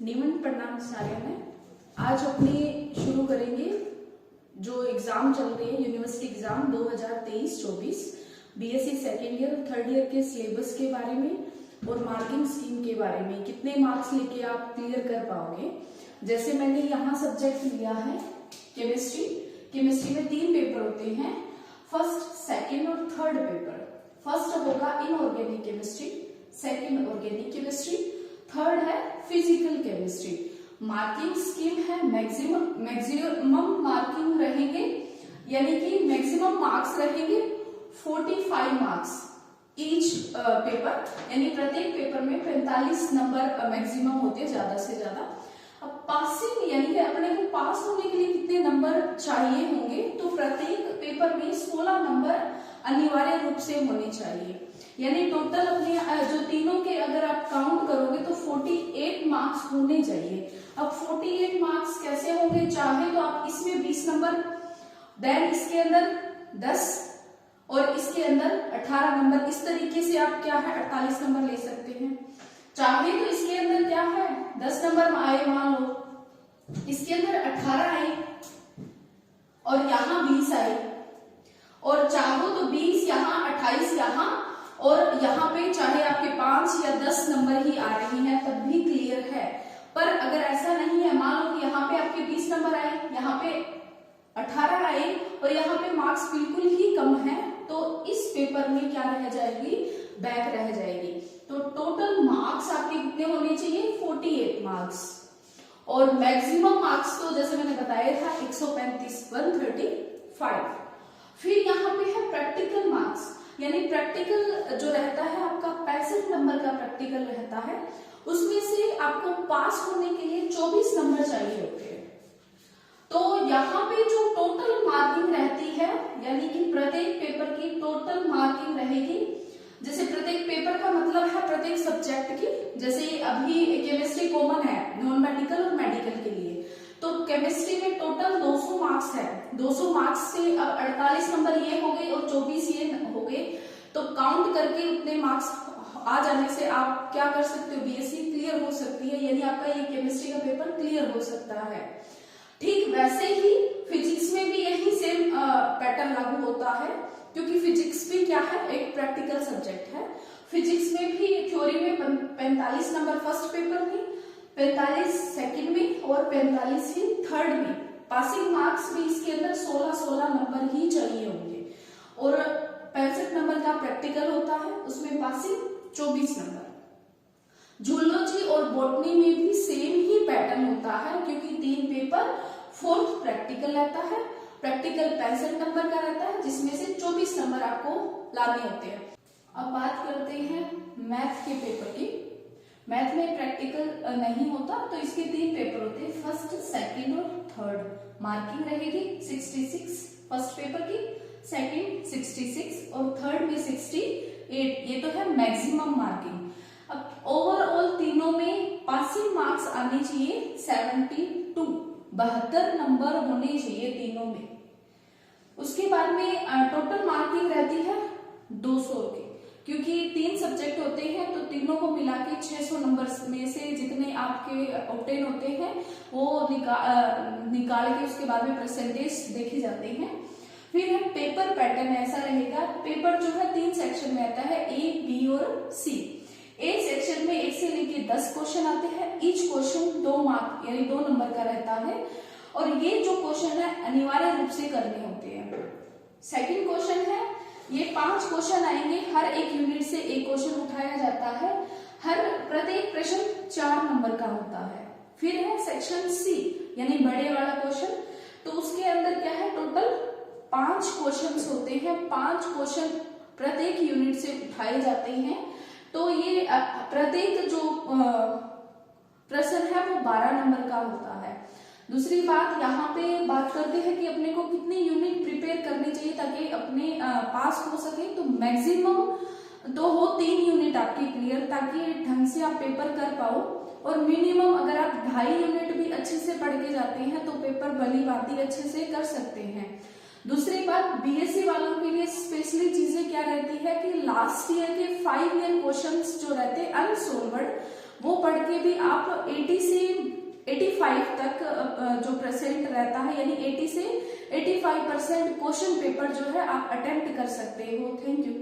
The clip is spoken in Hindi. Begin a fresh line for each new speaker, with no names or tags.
निमन प्रणाम सारे में। आज अपने शुरू करेंगे जो एग्जाम चल रहे हैं university exam 2023-24 BSc second year third year के सिलेबस के बारे में और मार्किंग स्कीम के बारे में कितने मार्क्स लेके आप क्लियर कर पाओगे। जैसे मैंने यहाँ सब्जेक्ट लिया है केमिस्ट्री। केमिस्ट्री में 3 पेपर होते हैं, फर्स्ट सेकेंड और थर्ड पेपर। फर्स्ट होगा inorganic chemistry, second organic chemistry, third है फिजिकल केमिस्ट्री। मार्किंग स्कीम है मैक्सिमम मार्किंग रहेंगे, यानी कि मैक्सिमम मार्क्स रहेंगे 45 मार्क्स ईच पेपर, यानी प्रत्येक पेपर में 45 नंबर मैक्सिमम होते हैं ज्यादा से ज्यादा। अब पासिंग यानी कि अपने को पास होने के लिए कितने नंबर चाहिए होंगे, तो प्रत्येक पेपर में 16 नंबर अनिवार्य रूप से होने चाहिए। यानी टोटल अपने जो तीनों के अगर आप काउंट करोगे तो 48 मार्क्स होने चाहिए। अब 48 मार्क्स कैसे होंगे, चाहे तो आप इसमें 20 नंबर, देन इसके अंदर 10 और इसके अंदर 18 नंबर, इस तरीके से आप क्या है 48 नंबर ले सकते हैं। चाहे तो इसके अंदर क्या है 10 नंबर आए, मान लो इसके अंदर 18 आए और यहाँ 20 आए, और चाहो तो 20 यहाँ 28 यहाँ, और यहाँ पे चाहे आपके 5 या 10 नंबर ही आ रही हैं तब भी क्लियर है। पर अगर ऐसा नहीं है, मान लो कि यहाँ पे आपके 20 नंबर आए, यहाँ पे 18 आए और यहाँ पे मार्क्स बिल्कुल ही कम है, तो इस पेपर में क्या रह जाएगी, बैक रह जाएगी। तो टोटल मार्क्स आपके कितने होने चाहिए, 48 मार्क्स। और मैक्सिमम मार्क्स तो जैसे मैंने बताया था 135 135। फिर यहाँ पे है प्रैक्टिकल मार्क्स, यानी प्रैक्टिकल जो रहता है आपका 65 नंबर का प्रैक्टिकल रहता है, उसमें से आपको पास होने के लिए 24 नंबर चाहिए होते हैं। तो यहाँ पे जो टोटल मार्किंग रहती है, यानी कि प्रत्येक पेपर की टोटल मार्किंग रहेगी, जैसे प्रत्येक पेपर का मतलब है प्रत्येक सब्जेक्ट की। जैसे अभी केमिस्ट्री कॉमन है नॉन मेडिकल और मेडिकल के लिए, तो केमिस्ट्री में टोटल 200 मार्क्स है। 200 मार्क्स से अब 48 नंबर ये हो गए और 24 ये हो गए, तो काउंट करके उतने मार्क्स आ जाने से आप क्या कर सकते हो, बीएससी क्लियर हो सकती है, यानी आपका ये केमिस्ट्री का पेपर क्लियर हो सकता है। ठीक वैसे ही फिजिक्स में भी यही सेम पैटर्न लागू होता है, क्योंकि फिजिक्स भी क्या है, एक प्रैक्टिकल सब्जेक्ट है। फिजिक्स में भी थ्योरी में 45 नंबर फर्स्ट पेपर में, 45 सेकंड में और 45 ही थर्ड में। पासिंग मार्क्स भी इसके अंदर 16 नंबर ही चाहिए होंगे, और 65 नंबर का प्रैक्टिकल होता है, उसमें पासिंग 24 नंबर। जूलॉजी और बॉटनी में भी सेम ही पैटर्न होता है, क्योंकि 3 पेपर, फोर्थ प्रैक्टिकल रहता है। प्रैक्टिकल 65 नंबर का रहता है, जिसमें से 24 नंबर आपको लाने होते हैं। अब बात करते हैं मैथ के पेपर की। मैथ में प्रैक्टिकल नहीं होता, तो इसके 3 पेपर होते हैं, फर्स्ट सेकंड और थर्ड। मार्किंग रहेगी 66 फर्स्ट पेपर की, सेकंड 66 और थर्ड में 68। ये तो है मैक्सिमम मार्किंग। अब ओवरऑल तीनों में पासिंग मार्क्स आने चाहिए 72 नंबर होने चाहिए तीनों में। उसके बाद में टोटल मार्किंग रहती है 200 की, क्योंकि 3 सब्जेक्ट होते हैं, तो तीनों को मिला के 600 नंबर में से जितने आपके ऑब्टेन होते हैं वो निकाल के उसके बाद में परसेंटेज देखे जाते हैं। फिर है पेपर पैटर्न, ऐसा रहेगा, पेपर जो है 3 सेक्शन में आता है, ए, बी और सी। ए सेक्शन में 1 से लेके 10 क्वेश्चन आते हैं, ईच क्वेश्चन 2 मार्क यानी 2 नंबर का रहता है, और ये जो क्वेश्चन है अनिवार्य रूप से करने होते हैं। सेकंड क्वेश्चन है, ये 5 क्वेश्चन आएंगे, हर एक यूनिट से एक क्वेश्चन उठाया जाता है, हर प्रत्येक प्रश्न 4 नंबर का होता है। फिर है सेक्शन सी, यानी बड़े वाला क्वेश्चन, तो उसके अंदर क्या है, टोटल 5 क्वेश्चन होते हैं, 5 क्वेश्चन प्रत्येक यूनिट से उठाए जाते हैं। तो ये प्रत्येक जो प्रश्न है वो 12 नंबर का होता है। दूसरी बात, यहाँ पे बात करते हैं कि अपने को कितने यूनिट प्रिपेयर करने चाहिए ताकि अपने पास हो सके, तो मैक्सिमम तो हो 3 यूनिट आपकी क्लियर, ताकि ढंग से आप पेपर कर पाओ। और मिनिमम अगर आप 2.5 यूनिट भी अच्छे से पढ़ के जाते हैं तो पेपर भली भांति अच्छे से कर सकते हैं। दूसरी बात, बीएससी वालों के लिए स्पेशली चीजें क्या रहती है कि लास्ट ईयर के 5 ईयर क्वेश्चंस जो रहते हैं अनसोल्वर्ड, वो पढ़ के भी आप 80 से 85 तक जो परसेंट रहता है, यानी 80 से 85% क्वेश्चन पेपर जो है आप अटेम्प्ट कर सकते हो। Thank you.